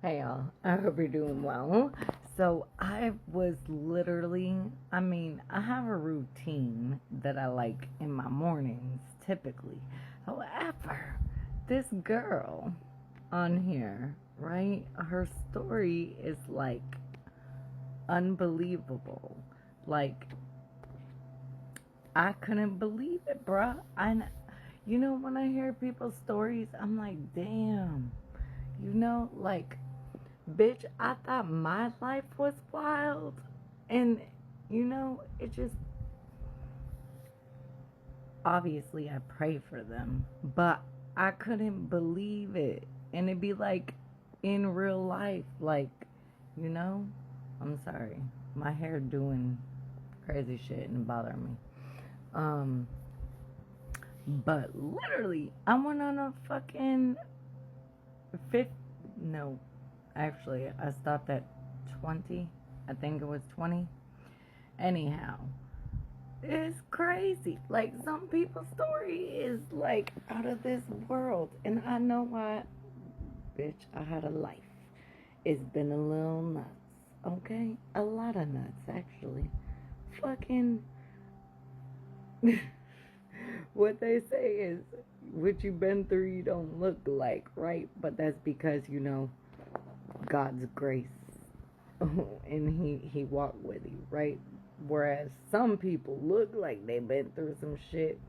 Hey y'all, I hope you're doing well. So I was literally, I have a routine that I like in my mornings typically. However, this girl on here, right? Her story is like unbelievable. Like, I couldn't believe it, bruh. When I hear people's stories, I'm like, damn. Like, bitch, I thought my life was wild. And, it just, obviously, I pray for them. But I couldn't believe it. And it'd be like in real life. Like, you know, I'm sorry. My hair doing crazy shit and bothering me. Um, but literally, I went on a fucking fifth, no, actually, I stopped at 20. I think it was 20. Anyhow, it's crazy. Like, some people's story is like out of this world. And I know why, bitch, I had a life. It's been a little nuts, okay? A lot of nuts, actually. Fucking. What they say is, what you've been through, you don't look like, right? But that's because, God's grace. And he walked with you, right? Whereas some people look like they've been through some shit.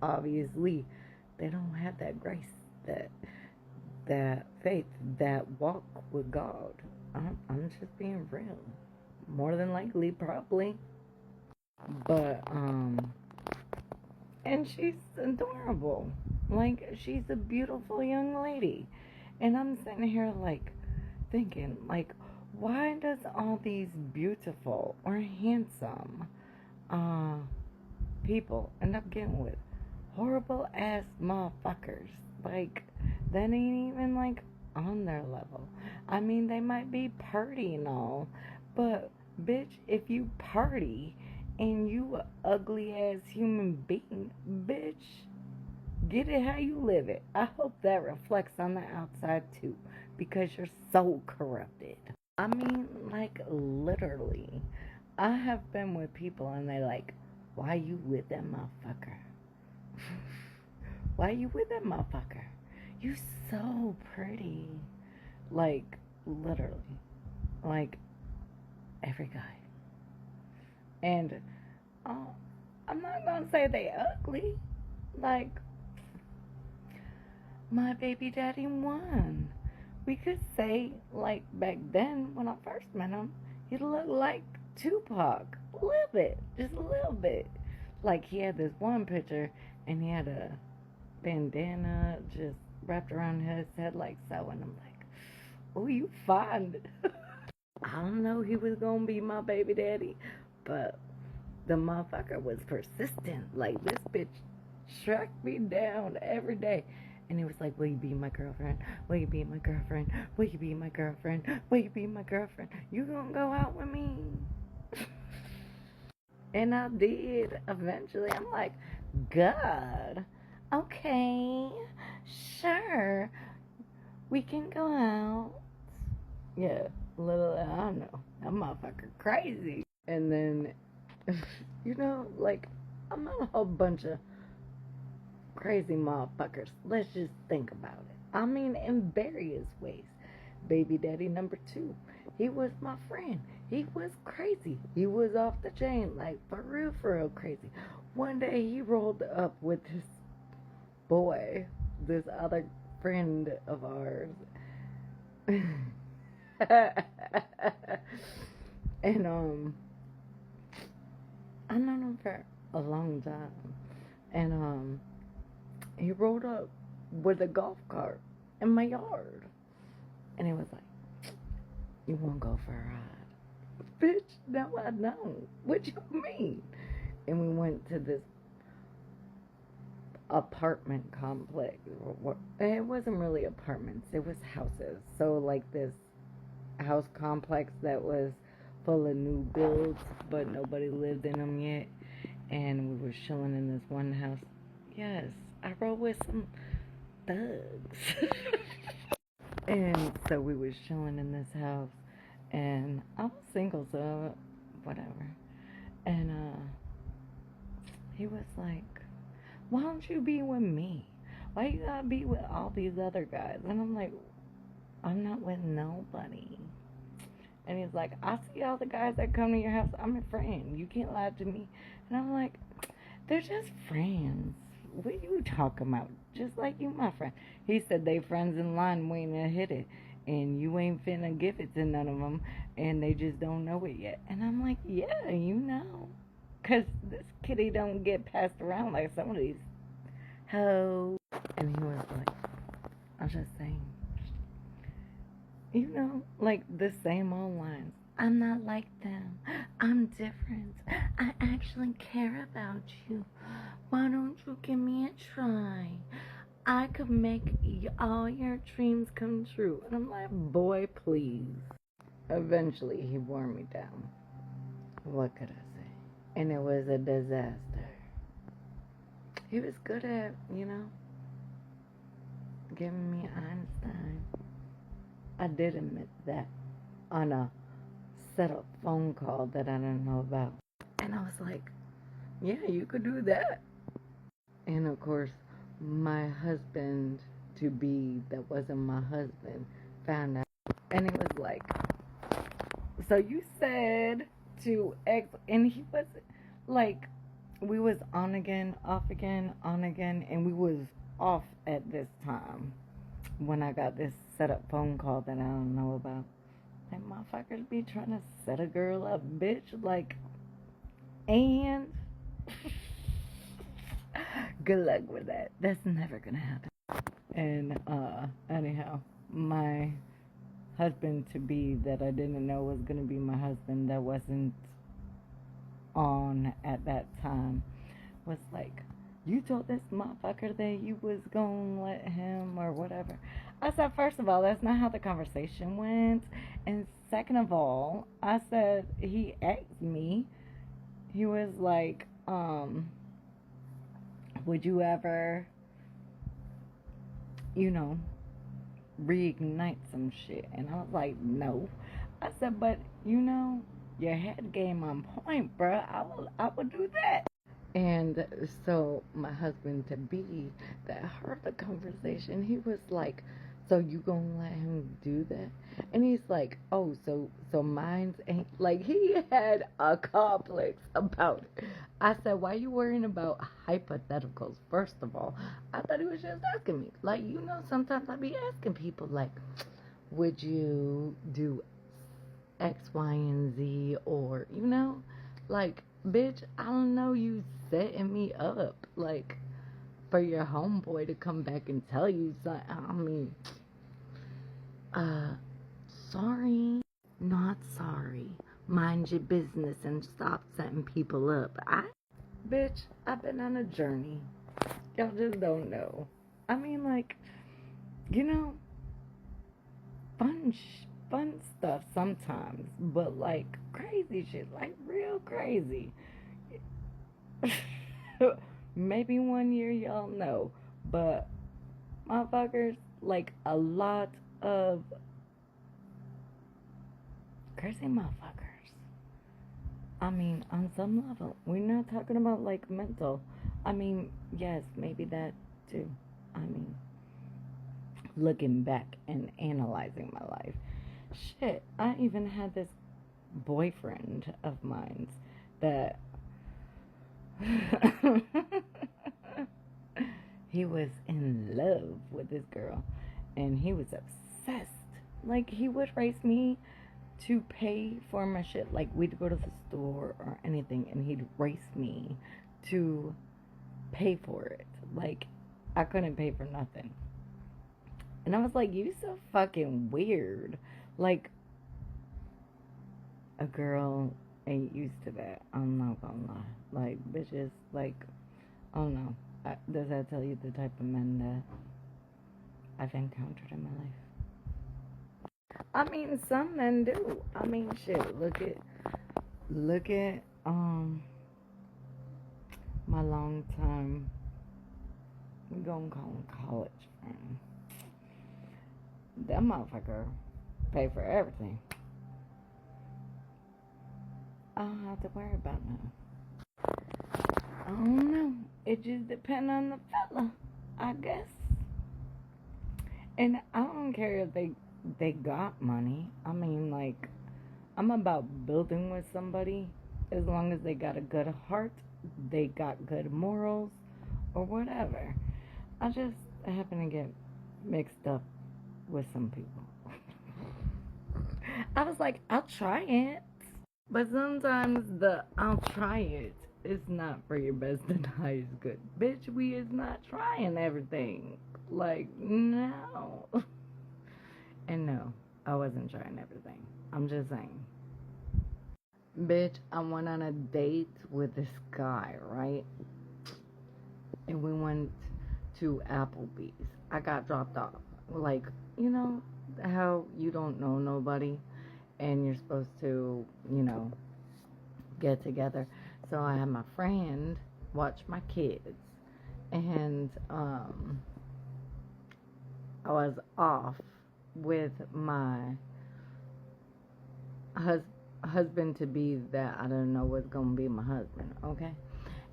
Obviously, they don't have that grace, that faith, that walk with God. I'm just being real. More than likely, probably. But and she's adorable. Like, she's a beautiful young lady. And I'm sitting here like thinking, like, why does all these beautiful or handsome uh people end up getting with horrible ass motherfuckers? Like, that ain't even like on their level. I mean, they might be party and all, but bitch, if you party and you a ugly ass human being, bitch, get it how you live it. I hope that reflects on the outside too, because you're so corrupted. I mean, like, literally. I have been with people and they like, why you with that motherfucker? Why you with that motherfucker? You so pretty. Like, literally. Like, every guy. And oh, I'm not gonna say they ugly. Like, my baby daddy won. We could say, like, back then when I first met him, he looked like Tupac. A little bit. Just a little bit. Like, he had this one picture and he had a bandana just wrapped around his head like so. And I'm like, oh, you fine. I don't know he was gonna be my baby daddy, but the motherfucker was persistent. Like, this bitch tracked me down every day. And he was like, will you be my girlfriend? Will you be my girlfriend? Will you be my girlfriend? Will you be my girlfriend? You gonna go out with me? And I did eventually. I'm like, God, okay, sure, we can go out. Yeah, little, I don't know, that motherfucker crazy. And then, like, I'm not a whole bunch of crazy motherfuckers. Let's just think about it. I mean, in various ways. Baby daddy number two, he was my friend. He was crazy. He was off the chain, like, for real crazy. One day he rolled up with this boy, this other friend of ours. And I known him for a long time. And he rolled up with a golf cart in my yard. And he was like, you want to go for a ride? Bitch, no, I don't. What you mean? And we went to this apartment complex. It wasn't really apartments, it was houses. So, like, this house complex that was full of new builds, but nobody lived in them yet. And we were chilling in this one house. Yes, I rode with some thugs. And so we was chilling in this house, and I was single, so whatever. And he was like, "Why don't you be with me? Why you gotta be with all these other guys?" And I'm like, "I'm not with nobody." And he's like, "I see all the guys that come to your house. I'm a friend. You can't lie to me." And I'm like, "They're just friends. What are you talking about? Just like you, my friend." He said, "They friends in line waiting to hit it. And you ain't finna give it to none of them. And they just don't know it yet." And I'm like, "Yeah, you know. Because this kitty don't get passed around like some of these hoes." And he was like, "I'm just saying. You know, like the same old lines. I'm not like them. I'm different. I actually care about you. Why don't you give me a try? I could make all your dreams come true." And I'm like, "Boy, please." Eventually, he wore me down. What could I say? And it was a disaster. He was good at, giving me Einstein. I did admit that on a set up phone call that I didn't know about. And I was like, "Yeah, you could do that." And of course, my husband to be, that wasn't my husband, found out. And he was like, "So you said to X," and he was like, we was on again, off again, on again, and we was off at this time when I got this set up phone call that I don't know about. Like, motherfuckers be trying to set a girl up, bitch. Like, and good luck with that. That's never gonna happen. And anyhow, my husband to be that I didn't know was gonna be my husband, that wasn't on at that time, was like, "You told this motherfucker that you was gonna let him or whatever." I said, "First of all, that's not how the conversation went. And second of all," I said, "he asked me," he was like, "Would you ever, you know, reignite some shit?" And I was like, "No." I said, "But, your head game on point, bruh. I would do that." And so my husband to be that heard the conversation, he was like, "So you gonna let him do that?" And he's like, "Oh, so mine's ain't," like, he had a complex about it. I said, "Why you worrying about hypotheticals?" First of all, I thought he was just asking me. Like, sometimes I be asking people like, "Would you do X, Y, and Z?" Or, like, bitch, I don't know, you setting me up, like, for your homeboy to come back and tell you something. I mean, uh, sorry, not sorry. Mind your business and stop setting people up. Bitch, I've been on a journey. Y'all just don't know. I mean, like, you know, fun, fun stuff sometimes, but like crazy shit, like real crazy. Maybe one year y'all know, but motherfuckers, like a lot of crazy motherfuckers. I mean, on some level, we're not talking about like mental. I mean, yes, maybe that too. I mean, looking back and analyzing my life. Shit, I even had this boyfriend of mine that he was in love with this girl and he was obsessed. Like, he would race me to pay for my shit. Like, we'd go to the store or anything and he'd race me to pay for it. Like, I couldn't pay for nothing. And I was like, "You so fucking weird." Like, a girl ain't used to that. I'm not gonna lie. Like, bitches, like, I don't know. Does that tell you the type of men that I've encountered in my life? I mean, some men do. I mean, shit. Look at my long time, we gonna call him college friend. that motherfucker pay for everything. I don't have to worry about nothing. I don't know. It just depends on the fella, I guess. And I don't care if they got money. I mean, like, I'm about building with somebody as long as they got a good heart, they got good morals, or whatever. I just happen to get mixed up with some people. I was like, I'll try it. But sometimes the I'll try it is not for your best and highest good. Bitch, we is not trying everything. Like, no. And no, I wasn't trying everything. I'm just saying. Bitch, I went on a date with this guy, right? And we went to Applebee's. I got dropped off. Like, you know how you don't know nobody and you're supposed to, get together. So I had my friend watch my kids. And I was off with my husband to be that I don't know what's gonna be my husband, okay?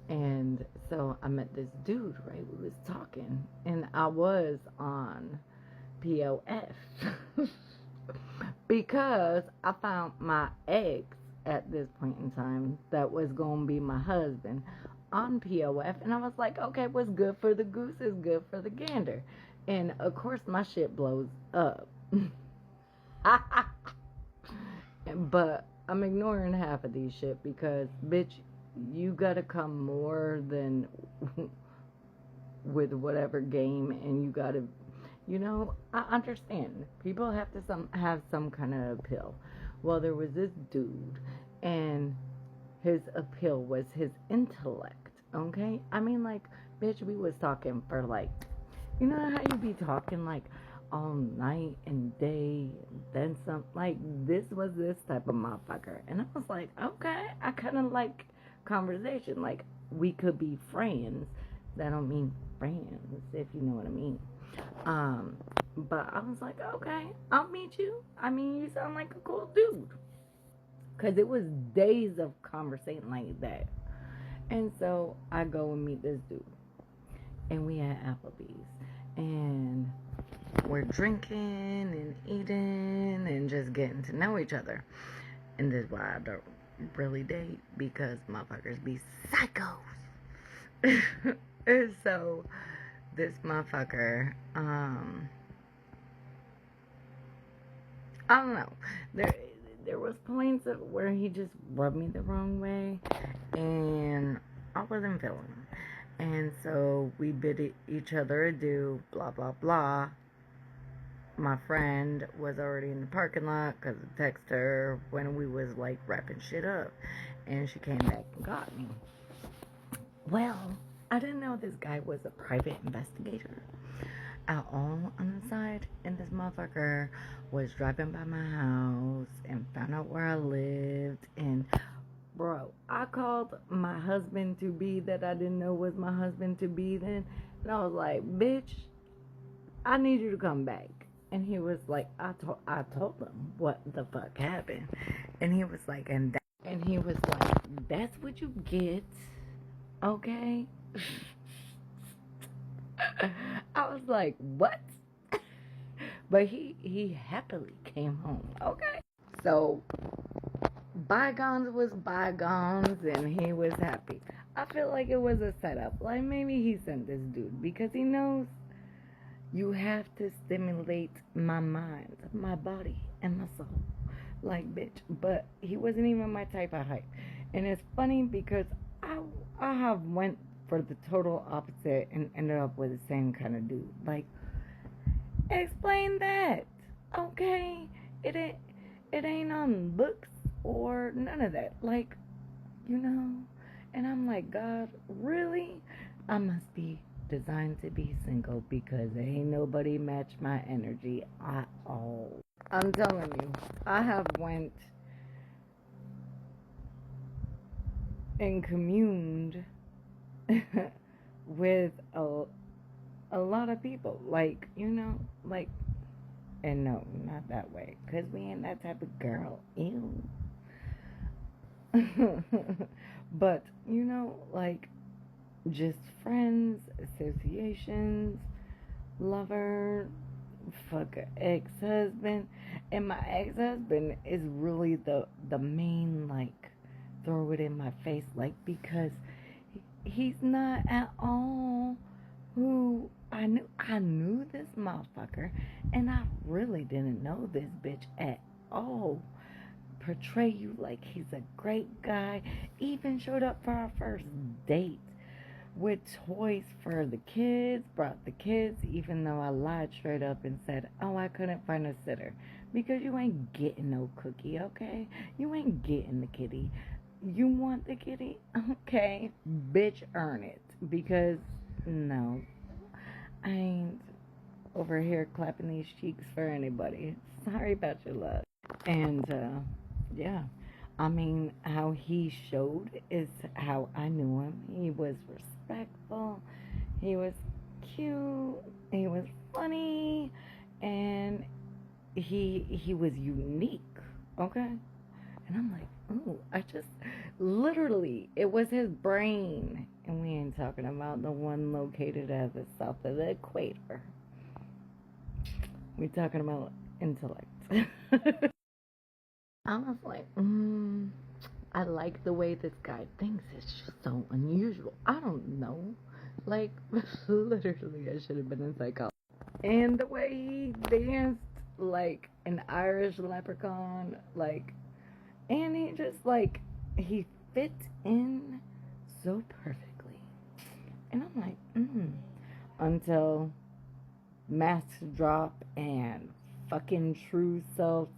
And so I met this dude, right? We was talking, and I was on POF because I found my ex at this point in time that was gonna be my husband on POF, and I was like, okay, what's good for the goose is good for the gander. And of course my shit blows up. But I'm ignoring half of these shit because, bitch, you gotta come more than with whatever game, and you gotta, I understand. People have to have some kind of appeal. Well, there was this dude, and his appeal was his intellect, okay? I mean, like, bitch, we was talking for, like, you know how you be talking, like, all night and day, and then some, like, this was this type of motherfucker. And I was like, okay, I kind of like conversation, like, we could be friends. That don't mean friends, if you know what I mean. But I was like, okay, I'll meet you. I mean, you sound like a cool dude. Because it was days of conversating like that. And so I go and meet this dude. And we at Applebee's. And we're drinking and eating and just getting to know each other. And this is why I don't really date, because motherfuckers be psychos. And so this motherfucker, I don't know. There was points where he just rubbed me the wrong way, and I wasn't feeling him. And so we bid each other adieu, blah, blah, blah. My friend was already in the parking lot because I texted her when we was, like, wrapping shit up. And she came back and got me. Well, I didn't know this guy was a private investigator at all on the side. And this motherfucker was driving by my house and found out where I lived. And, bro, I called my husband-to-be that I didn't know was my husband-to-be then. And I was like, bitch, I need you to come back. And he was like, I told him what the fuck happened. And he was like, that's what you get, okay? I was like, what? But he happily came home, okay? So bygones was bygones, and he was happy. I feel like it was a setup. Like, maybe he sent this dude because he knows you have to stimulate my mind, my body, and my soul. Like, bitch. But he wasn't even my type of hype. And it's funny because I have went for the total opposite and ended up with the same kind of dude. Like, explain that, okay? It ain't on books or none of that. Like, and I'm like, God, really? I must be designed to be single because ain't nobody match my energy at all. I'm telling you, I have went and communed with a lot of people, like, like And no, not that way. Because we ain't that type of girl. Ew. But, like, just friends, associations, lover, fuck ex-husband. And my ex-husband is really the main, like, throw it in my face, like, because he's not at all who I knew this motherfucker, and I really didn't know this bitch at all. Portray you like he's a great guy. Even showed up for our first date with toys for the kids, brought the kids, even though I lied straight up and said, oh, I couldn't find a sitter. Because you ain't getting no cookie, okay? You ain't getting the kitty. You want the kitty? Okay, bitch, earn it. Because, no, I ain't over here clapping these cheeks for anybody. Sorry about your luck. And, yeah. I mean, how he showed is how I knew him. He was respectful. He was cute. He was funny. And he was unique. Okay? And I'm like, ooh, I just, literally, it was his brain. And we ain't talking about the one located at the south of the equator. We're talking about intellect. I was like, I like the way this guy thinks. It's just so unusual. I don't know. Like, literally, I should have been in psychology. And the way he danced like an Irish leprechaun, like, and he just, like, he fit in so perfectly. And I'm like, until masks drop and fucking true self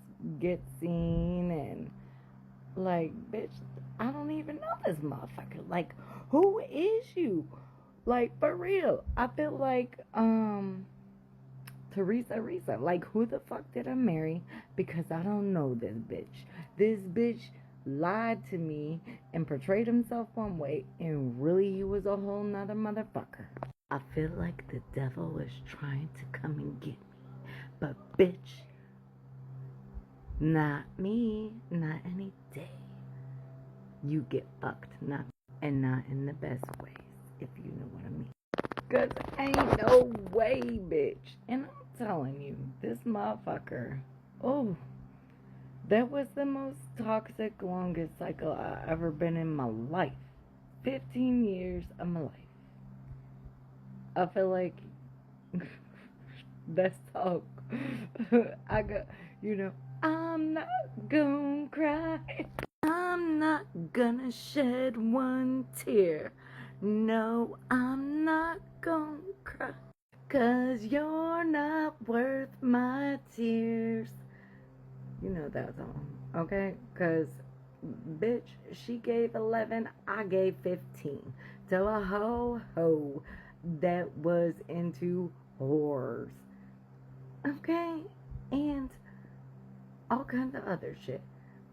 get seen, and like, bitch, I don't even know this motherfucker. Like, who is you? Like, for real. I feel like Teresa Risa. Like, who the fuck did I marry? Because I don't know this bitch. This bitch lied to me and portrayed himself one way, and really he was a whole nother motherfucker. I feel like the devil was trying to come and get me. But bitch, not me, not any day. You get fucked, not, and not in the best ways, if you know what I mean. Cause ain't no way, bitch. And I'm telling you, this motherfucker, oh, that was the most toxic, longest cycle I ever been in my life. 15 years of my life. I feel like that's talk. I got, I'm not gonna cry. I'm not gonna shed one tear. No, I'm not gonna cry. 'Cause you're not worth my tears. You know that song, okay? 'Cause, bitch, she gave 11, I gave 15. To a ho that was into whores. Okay? And all kinds of other shit.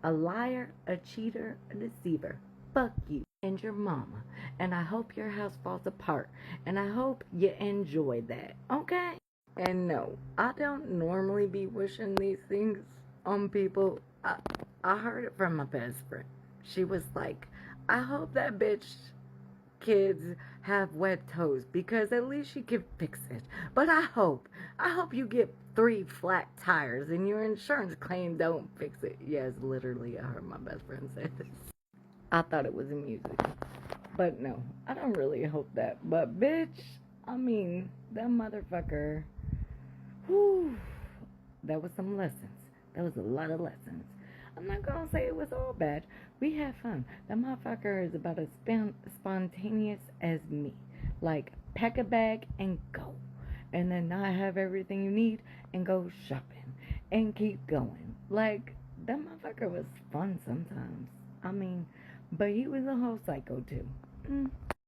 A liar, a cheater, a deceiver. Fuck you and your mama. And I hope your house falls apart. And I hope you enjoy that. Okay? And no, I don't normally be wishing these things on people. I heard it from my best friend. She was like, I hope that bitch kids have wet toes, because at least she can fix it. But I hope you get 3 flat tires and your insurance claim don't fix it. Yes, literally, I heard my best friend say this. I thought it was amusing. But no, I don't really hope that. But bitch, I mean, that motherfucker, whew, that was some lessons. That was a lot of lessons. I'm not gonna say it was all bad. We had fun. That motherfucker is about as spontaneous as me. Like, pack a bag and go. And then not have everything you need and go shopping. And keep going. Like, that motherfucker was fun sometimes. I mean, but he was a whole psycho too.